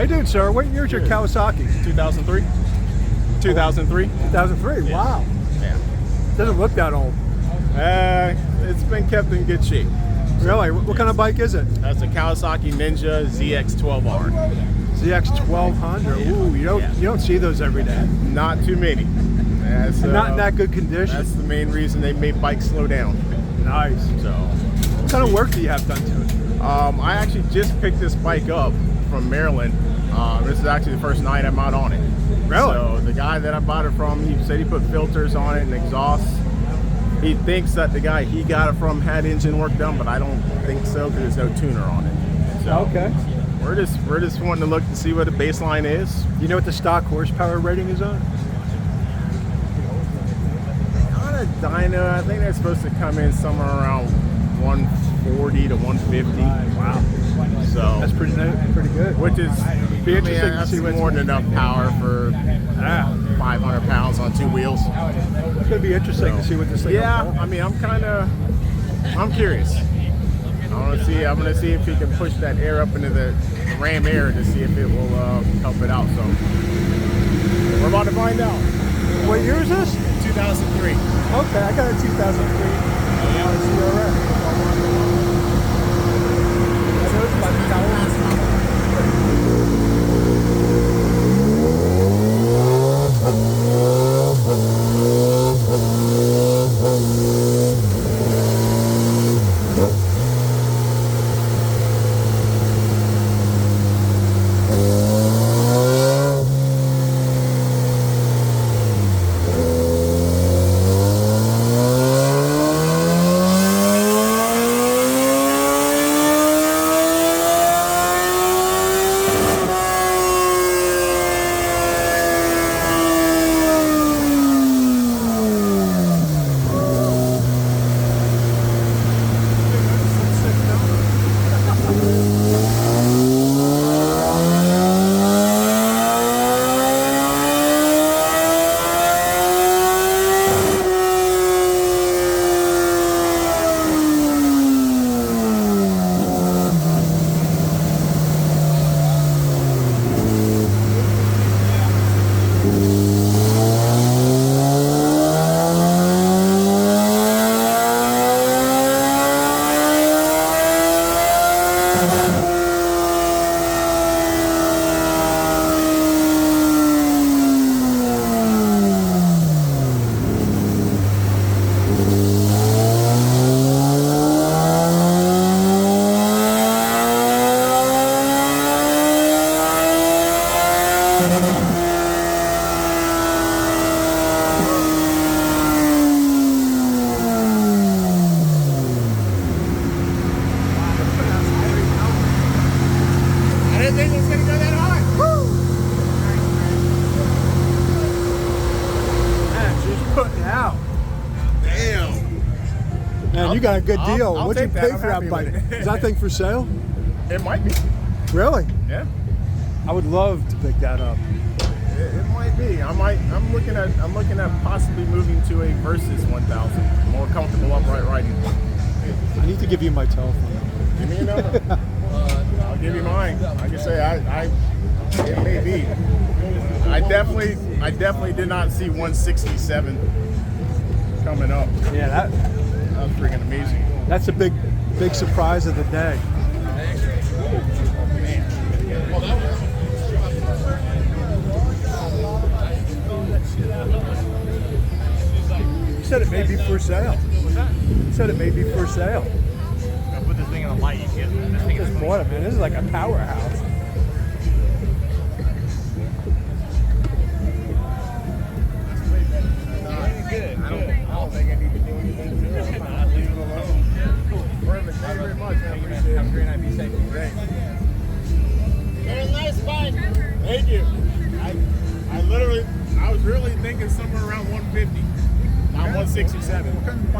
How you doing, sir? What year's your Kawasaki? 2003. 2003. 2003. Yeah. Wow. Yeah. Doesn't look that old. It's been kept in good shape. Really? What kind of bike is it? That's a Kawasaki Ninja ZX12R. ZX12R. Ooh, you don't see those every day. Not too many. That's, Not in that good condition. That's the main reason they made bikes slow down. Nice. So, what kind of work do you have done to it? I actually just picked this bike up from Maryland. This is actually the first night I'm out on it. Really? So the guy that I bought it from, he said he put filters on it and exhausts. He thinks that the guy he got it from had engine work done, but I don't think so because there's no tuner on it. So Okay. We're just wanting to look to see what the baseline is. You know what the stock horsepower rating is on? On a dyno, I think they're supposed to come in somewhere around 140 to 150. Wow. So That's pretty good. which is Be interesting to that's see what's more than enough power for 500 pounds on two wheels. It's going to be interesting to see what this thing Yeah, will pull. I mean, I'm curious. I'm gonna see if he can push that air up into the ram air to see if it will help it out. So we're about to find out. What year is this? 2003. Okay, I got a 2003 CRF. I didn't think it was gonna go that high. Man, she's putting out. Damn. Man, you got a good deal. I'll What'd you take that. pay I'm for that happy bike? with it. Is that thing for sale? It might be. Really? Yeah. I would love to pick that up. It might be. I'm looking at possibly moving to a Versus 1000. More comfortable upright riding. I need to give you my telephone number. Give me a number. I'll give you mine. Like I say, it may be. I definitely did not see 167 coming up. Yeah, That was freaking amazing. that's a big surprise of the day. You said it may be for sale. What's that? You said it may be for sale. I'm gonna put this thing in the light. You can this thing is Just bought it, man. This is like a powerhouse. Good. I don't think I need to do anything to it. I'll leave it alone. Perfect. Thank you very much. I appreciate it. Have a great night. Be safe. Thanks. Very nice bike. Thank you. I was really thinking somewhere around 150, not 167.